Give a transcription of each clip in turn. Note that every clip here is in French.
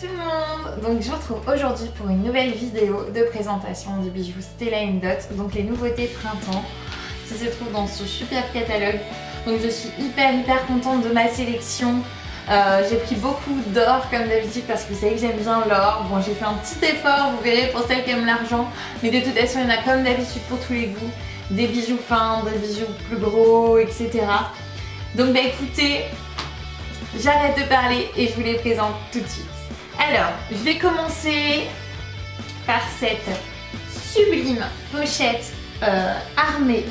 tout le monde. Donc je vous retrouve aujourd'hui pour une nouvelle vidéo de présentation des bijoux Stella & Dot, donc les nouveautés printemps qui se trouvent dans ce super catalogue. Donc je suis hyper contente de ma sélection. J'ai pris beaucoup d'or comme d'habitude parce que vous savez que j'aime bien l'or. Bon, j'ai fait un petit effort, vous verrez, pour celles qui aiment l'argent, mais de toute façon il y en a comme d'habitude pour tous les goûts. Des bijoux fins, des bijoux plus gros, etc. Donc bah écoutez, j'arrête de parler et je vous les présente tout de suite. Alors, je vais commencer par cette sublime pochette armée.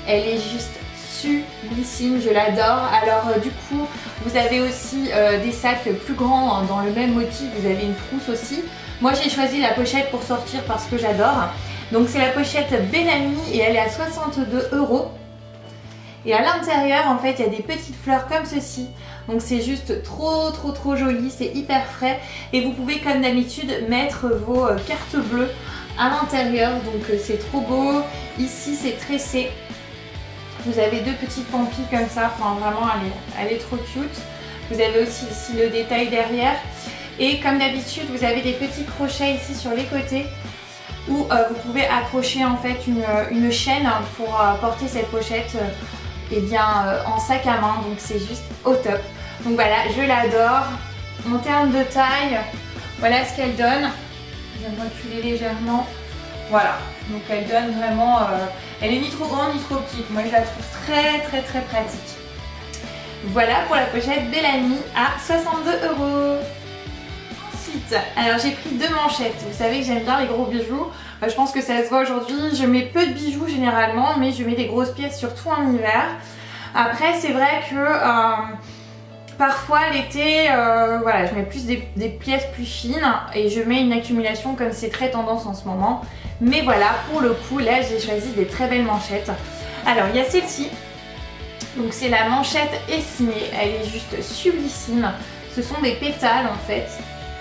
Elle est juste sublissime, je l'adore. Alors du coup, vous avez aussi des sacs plus grands dans le même motif, vous avez une trousse aussi. Moi j'ai choisi la pochette pour sortir parce que j'adore. Donc c'est la pochette Bellamy et elle est à 62 €. Et à l'intérieur, en fait, il y a des petites fleurs comme ceci. Donc c'est juste trop joli, c'est hyper frais. Et vous pouvez, comme d'habitude, mettre vos cartes bleues à l'intérieur. Donc c'est trop beau. Ici, c'est tressé. Vous avez deux petites pampilles comme ça. Enfin, vraiment, elle est trop cute. Vous avez aussi ici le détail derrière. Et comme d'habitude, vous avez des petits crochets ici sur les côtés où vous pouvez accrocher en fait une chaîne pour porter cette pochette en sac à main, donc c'est juste au top. Donc voilà, je l'adore. En termes de taille, voilà ce qu'elle donne. Je vais me reculer légèrement. Voilà, donc elle donne vraiment, elle est ni trop grande ni trop petite. Moi je la trouve très pratique. Voilà pour la pochette Bellamy à 62 €. Ensuite, alors j'ai pris deux manchettes. Vous savez que j'aime bien les gros bijoux. Je pense que ça se voit aujourd'hui. Je mets peu de bijoux généralement, mais je mets des grosses pièces surtout en hiver. Après, c'est vrai que parfois l'été, voilà, je mets plus des pièces plus fines et je mets une accumulation comme c'est très tendance en ce moment. Mais voilà, pour le coup, là, j'ai choisi des très belles manchettes. Alors, il y a celle-ci. Donc, c'est la manchette Esmé. Elle est juste sublissime. Ce sont des pétales en fait.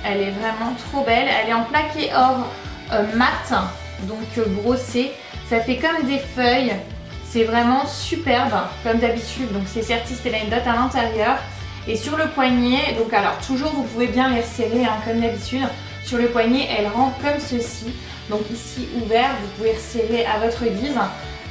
Elle est vraiment trop belle. Elle est en plaqué or mat, donc brossé. Ça fait comme des feuilles. C'est vraiment superbe, comme d'habitude. Donc c'est certi Stella & Dot à l'intérieur. Et sur le poignet, donc alors toujours vous pouvez bien les resserrer hein, comme d'habitude. Sur le poignet, elle rend comme ceci. Donc ici ouvert, vous pouvez resserrer à votre guise.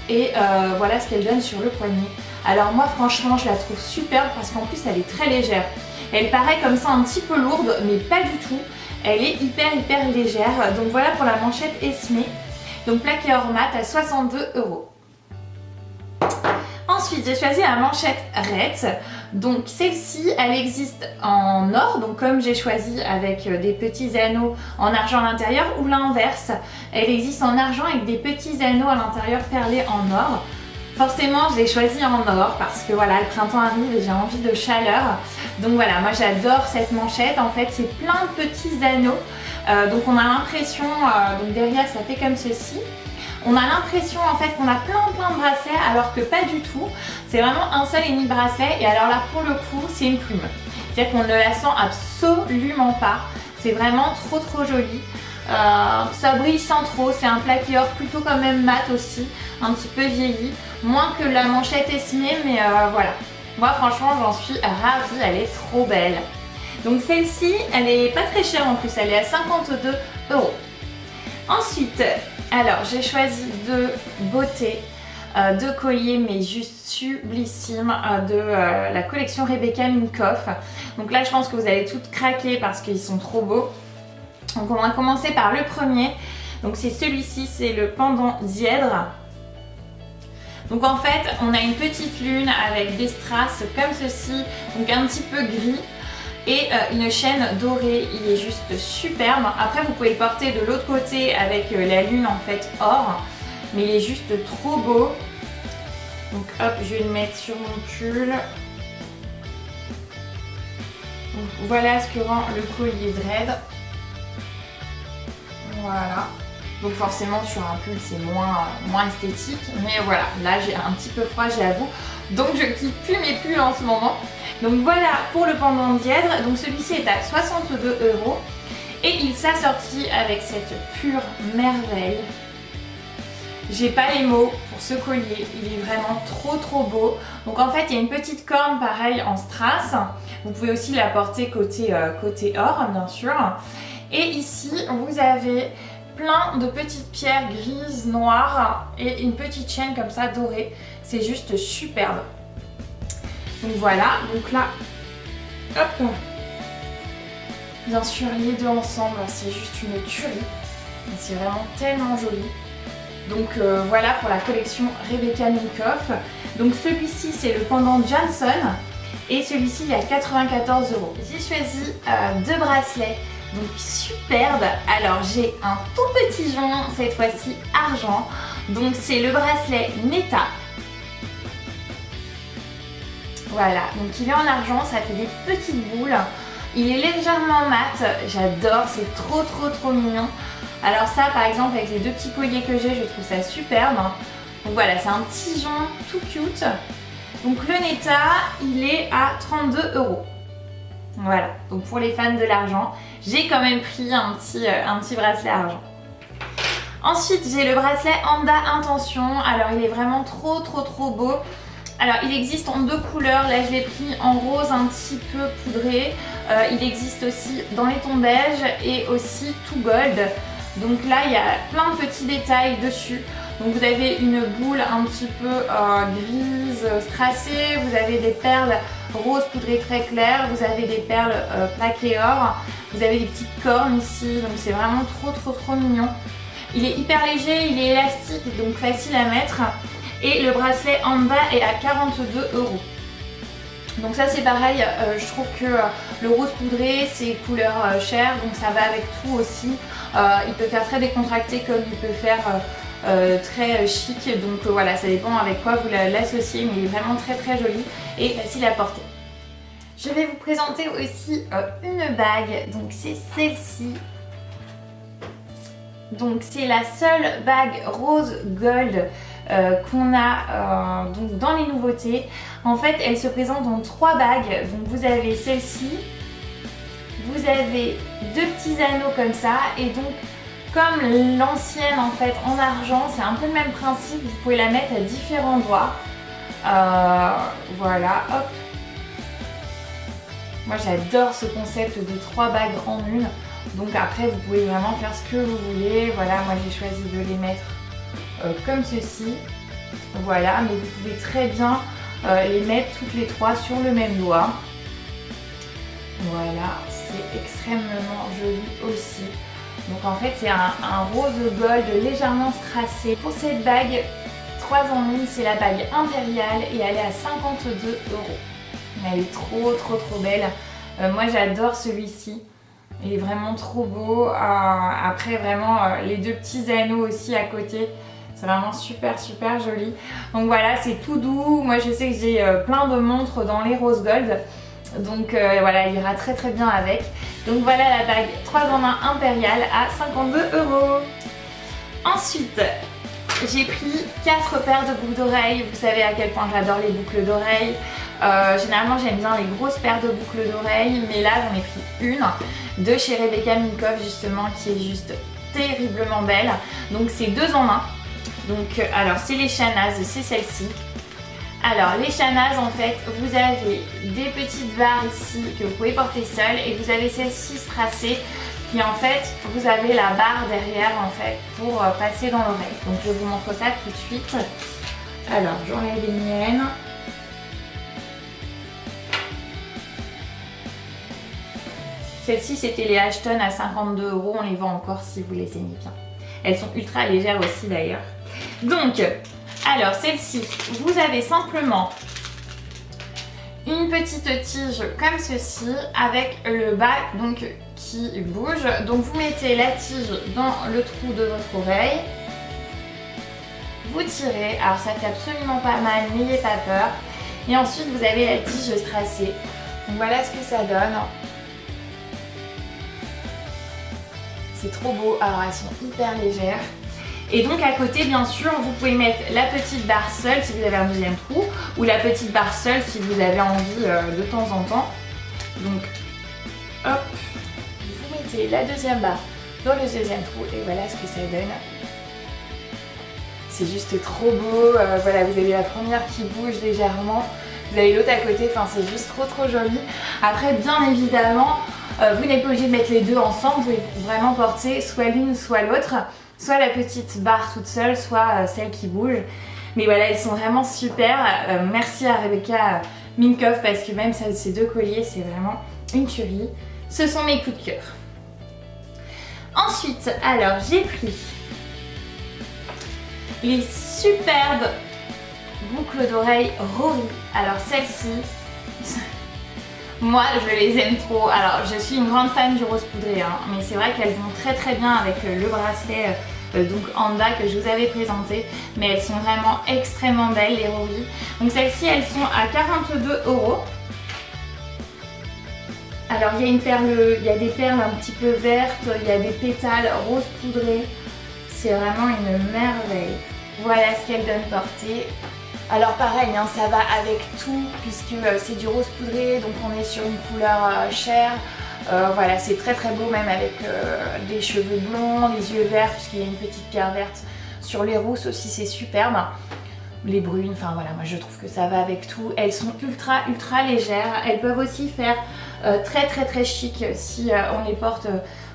Et voilà ce qu'elle donne sur le poignet. Alors moi franchement, je la trouve superbe parce qu'en plus elle est très légère. Elle paraît comme ça un petit peu lourde, mais pas du tout. Elle est hyper légère. Donc voilà pour la manchette Esmé. Donc plaqué or mat à 62 €. Ensuite, j'ai choisi la manchette Red. Donc celle-ci, elle existe en or. Donc comme j'ai choisi avec des petits anneaux en argent à l'intérieur ou l'inverse. Elle existe en argent avec des petits anneaux à l'intérieur perlés en or. Forcément, je l'ai choisi en or parce que voilà, le printemps arrive et j'ai envie de chaleur. Donc voilà, moi j'adore cette manchette. En fait, c'est plein de petits anneaux. Donc on a l'impression, donc derrière ça fait comme ceci. On a l'impression en fait qu'on a plein de bracelets alors que pas du tout. C'est vraiment un seul et unique bracelet. Et alors là, pour le coup, c'est une plume. C'est-à-dire qu'on ne la sent absolument pas. C'est vraiment trop joli. Ça brille sans trop, c'est un plaqué or plutôt quand même mat aussi, un petit peu vieilli, moins que la manchette Esmé, mais voilà. Moi franchement j'en suis ravie, elle est trop belle. Donc celle-ci, elle est pas très chère en plus, elle est à 52 €. Ensuite, alors j'ai choisi deux beautés, deux colliers mais juste sublissimes de la collection Rebecca Minkoff. Donc là je pense que vous allez toutes craquer parce qu'ils sont trop beaux. Donc on va commencer par le premier. Donc c'est celui-ci, c'est le pendant dièdre. Donc en fait on a une petite lune avec des strass comme ceci, donc un petit peu gris et une chaîne dorée. Il est juste superbe. Après vous pouvez le porter de l'autre côté avec la lune en fait or, mais il est juste trop beau. Donc hop, je vais le mettre sur mon pull. Donc, voilà ce que rend le collier dread. Voilà, donc forcément sur un pull c'est moins esthétique, mais voilà, là j'ai un petit peu froid j'avoue, donc je quitte plus mes pulls en ce moment. Donc voilà pour le pendant dièdre, donc celui-ci est à 62 € et il s'assortit avec cette pure merveille. J'ai pas les mots pour ce collier. Il est vraiment trop beau. Donc en fait, il y a une petite corne pareil en strass. Vous pouvez aussi la porter côté or, bien sûr. Et ici, vous avez plein de petites pierres grises, noires et une petite chaîne comme ça dorée. C'est juste superbe. Donc voilà, donc là, hop. Bien sûr, les deux ensemble, c'est juste une tuerie. C'est vraiment tellement joli. Donc voilà pour la collection Rebecca Minkoff. Donc celui-ci, c'est le pendant Johnson. Et celui-ci, il est à 94 €. J'ai choisi deux bracelets. Donc superbe. Alors j'ai un tout petit joint, cette fois-ci argent. Donc c'est le bracelet Netta. Voilà, donc il est en argent, ça fait des petites boules. Il est légèrement mat, j'adore, c'est trop mignon. Alors ça par exemple avec les deux petits colliers que j'ai, je trouve ça superbe. Donc voilà, c'est un petit joint tout cute. Donc le Netta, il est à 32 €. Voilà, donc pour les fans de l'argent, j'ai quand même pris un petit bracelet argent. Ensuite, j'ai le bracelet Anda Intention. Alors il est vraiment trop beau. Alors il existe en deux couleurs, là je l'ai pris en rose un petit peu poudré. Il existe aussi dans les tons beige et aussi tout gold. Donc là il y a plein de petits détails dessus. Donc vous avez une boule un petit peu grise strassée, vous avez des perles rose poudrées très claires, vous avez des perles plaquées or, vous avez des petites cornes ici, donc c'est vraiment trop mignon. Il est hyper léger, il est élastique, donc facile à mettre. Et le bracelet en bas est à 42 €. Donc ça c'est pareil, je trouve que le rose poudré c'est couleur chair, donc ça va avec tout aussi. Il peut faire très décontracté comme il peut faire très chic, donc voilà, ça dépend avec quoi vous l'associez, mais il est vraiment très joli et facile à porter. Je vais vous présenter aussi une bague, donc c'est celle-ci. Donc c'est la seule bague rose gold qu'on a donc dans les nouveautés. En fait, elle se présente en 3 bagues. Donc vous avez celle-ci, vous avez 2 petits anneaux comme ça, et donc comme l'ancienne en fait en argent, c'est un peu le même principe. Vous pouvez la mettre à différents endroits. Voilà, hop. Moi j'adore ce concept de 3 bagues en une. Donc après vous pouvez vraiment faire ce que vous voulez. Voilà, moi j'ai choisi de les mettre comme ceci. Voilà, mais vous pouvez très bien les mettre toutes les 3 sur le même doigt. Voilà, c'est extrêmement joli aussi. Donc en fait c'est un rose gold légèrement strassé. Pour cette bague 3 en 1, c'est la bague impériale et elle est à 52 €. Elle est trop belle. Moi j'adore celui-ci. Il est vraiment trop beau. Après vraiment les 2 petits anneaux aussi à côté. C'est vraiment super joli. Donc voilà, c'est tout doux. Moi je sais que j'ai plein de montres dans les rose gold. Donc voilà, il ira très bien avec. Donc voilà la bague 3 en 1 impériale à 52 €. Ensuite, j'ai pris 4 paires de boucles d'oreilles. Vous savez à quel point j'adore les boucles d'oreilles. Généralement j'aime bien les grosses paires de boucles d'oreilles, mais là j'en ai pris une de chez Rebecca Minkoff justement qui est juste terriblement belle. Donc c'est 2 en 1. Donc alors c'est les Shanaz, c'est celle-ci. Alors les Shanaz en fait, vous avez des petites barres ici que vous pouvez porter seule et vous avez celle-ci strassée. Puis en fait, vous avez la barre derrière en fait pour passer dans l'oreille. Donc je vous montre ça tout de suite. Alors j'enlève les miennes. Celles-ci c'était les Ashton à 52 €, on les vend encore si vous les aimez bien. Elles sont ultra légères aussi d'ailleurs. Donc, alors celle-ci, vous avez simplement une petite tige comme ceci avec le bas donc qui bouge. Donc vous mettez la tige dans le trou de votre oreille, vous tirez, alors ça fait absolument pas mal, n'ayez pas peur. Et ensuite vous avez la tige strassée. Donc voilà ce que ça donne. C'est trop beau, alors elles sont hyper légères. Et donc à côté bien sûr vous pouvez mettre la petite barre seule si vous avez un deuxième trou, ou la petite barre seule si vous avez envie de temps en temps. Donc hop, vous mettez la deuxième barre dans le deuxième trou et voilà ce que ça donne. c'est juste trop beau. Voilà, vous avez la première qui bouge légèrement, vous avez l'autre à côté, enfin c'est juste trop joli. Après bien évidemment, vous n'êtes pas obligé de mettre les deux ensemble, vous pouvez vraiment porter soit l'une soit l'autre, soit la petite barre toute seule, soit celle qui bouge. Mais voilà, ils sont vraiment super. Merci à Rebecca Minkoff parce que même ces deux colliers, c'est vraiment une tuerie. Ce sont mes coups de cœur. Ensuite, alors j'ai pris les superbes boucles d'oreilles Rory. Alors celles-ci, moi je les aime trop. Alors je suis une grande fan du rose poudré, hein, mais c'est vrai qu'elles vont très bien avec le bracelet donc Anda que je vous avais présenté. Mais elles sont vraiment extrêmement belles les Rory. Donc celles-ci elles sont à 42 €. Alors il y a des perles un petit peu vertes, il y a des pétales rose poudré. C'est vraiment une merveille. Voilà ce qu'elle donne portée. Alors pareil, hein, ça va avec tout puisque c'est du rose poudré, donc on est sur une couleur chair. Voilà, c'est très beau même avec des cheveux blonds, les yeux verts puisqu'il y a une petite pierre verte. Sur les rousses aussi c'est superbe. Les brunes, enfin voilà, moi je trouve que ça va avec tout. Elles sont ultra légères. Elles peuvent aussi faire très chic si on les porte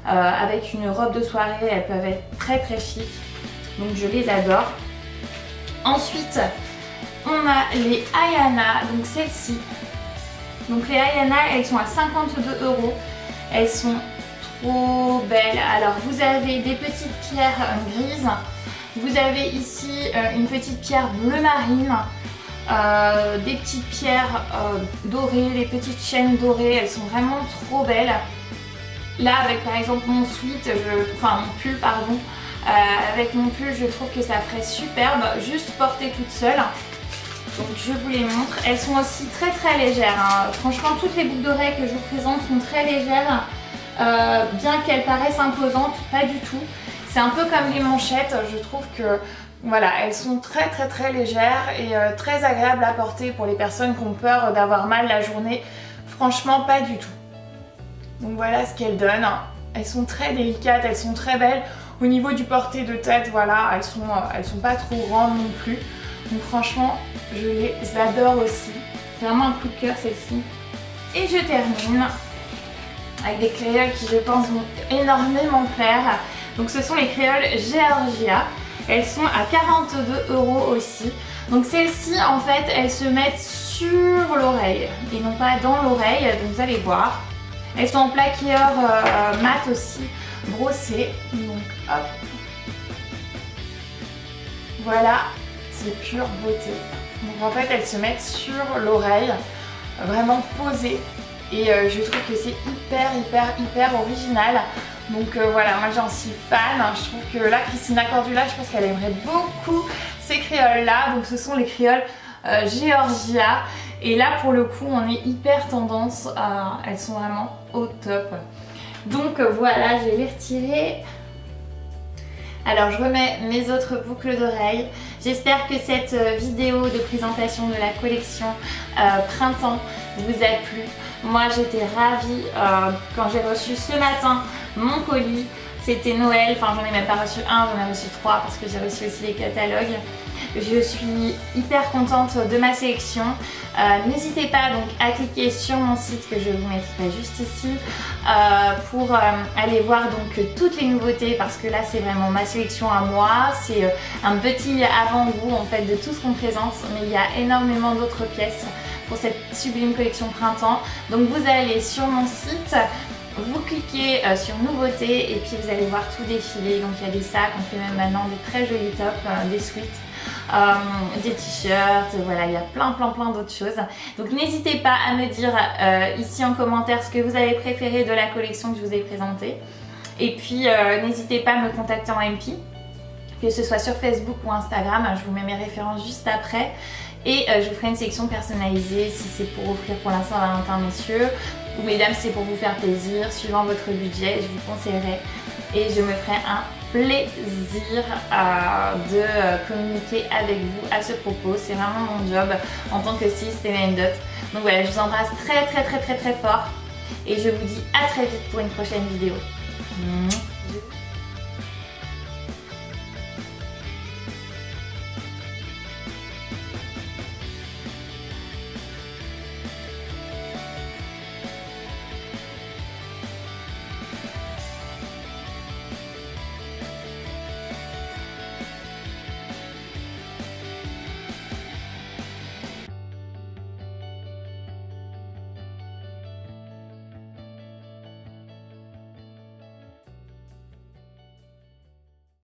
avec une robe de soirée. Elles peuvent être très chic. Donc je les adore. Ensuite, on a les Ayana, donc celles-ci. Donc les Ayana, elles sont à 52 €. Elles sont trop belles. Alors vous avez des petites pierres grises. Vous avez ici une petite pierre bleu marine, des petites pierres dorées, des petites chaînes dorées, elles sont vraiment trop belles. Là avec par exemple mon sweat, mon pull pardon, avec mon pull je trouve que ça ferait superbe, juste portée toute seule. Donc je vous les montre, elles sont aussi très légères, hein. Franchement toutes les boucles d'oreilles que je vous présente sont très légères, bien qu'elles paraissent imposantes, pas du tout. C'est un peu comme les manchettes, je trouve que voilà, elles sont très légères et très agréables à porter pour les personnes qui ont peur d'avoir mal la journée. Franchement, pas du tout. Donc voilà ce qu'elles donnent. Elles sont très délicates, elles sont très belles. Au niveau du porté de tête, voilà, elles sont pas trop grandes non plus. Donc franchement, je les adore aussi. C'est vraiment un coup de cœur celle-ci. Et je termine avec des créoles qui je pense vont énormément plaire. Donc ce sont les créoles Georgia. Elles sont à 42 € aussi. Donc celles-ci en fait elles se mettent sur l'oreille et non pas dans l'oreille. Donc vous allez voir. Elles sont en plaqueur mat aussi, brossé. Donc hop. Voilà, c'est pure beauté. Donc en fait elles se mettent sur l'oreille, vraiment posées. Et je trouve que c'est hyper original. Donc voilà, moi j'en suis fan. Je trouve que là, Christina Cordula, je pense qu'elle aimerait beaucoup ces créoles là. Donc ce sont les créoles Georgia. Et là pour le coup, on est hyper tendance. Elles sont vraiment au top. Donc voilà, je vais les retirer. Alors je remets mes autres boucles d'oreilles. J'espère que cette vidéo de présentation de la collection printemps vous a plu. Moi j'étais ravie quand j'ai reçu ce matin mon colis. C'était Noël, enfin j'en ai même pas reçu un, j'en ai reçu 3 parce que j'ai reçu aussi les catalogues. Je suis hyper contente de ma sélection. N'hésitez pas donc à cliquer sur mon site que je vous mettrai juste ici pour aller voir donc toutes les nouveautés parce que là c'est vraiment ma sélection à moi. C'est un petit avant-goût en fait de tout ce qu'on présente, mais il y a énormément d'autres pièces pour cette sublime collection printemps. Donc vous allez sur mon site, vous cliquez sur nouveautés et puis vous allez voir tout défiler. Donc il y a des sacs, on fait même maintenant des très jolis tops, des sweats, des t-shirts, voilà, il y a plein d'autres choses. Donc n'hésitez pas à me dire ici en commentaire ce que vous avez préféré de la collection que je vous ai présentée. Et puis n'hésitez pas à me contacter en MP, que ce soit sur Facebook ou Instagram, je vous mets mes références juste après. Et je vous ferai une sélection personnalisée si c'est pour offrir pour la Saint-Valentin messieurs ou mesdames si c'est pour vous faire plaisir, suivant votre budget, je vous conseillerai et je me ferai un plaisir de communiquer avec vous à ce propos. C'est vraiment mon job en tant que styliste Stella & Dot. Donc voilà, je vous embrasse très fort et je vous dis à très vite pour une prochaine vidéo.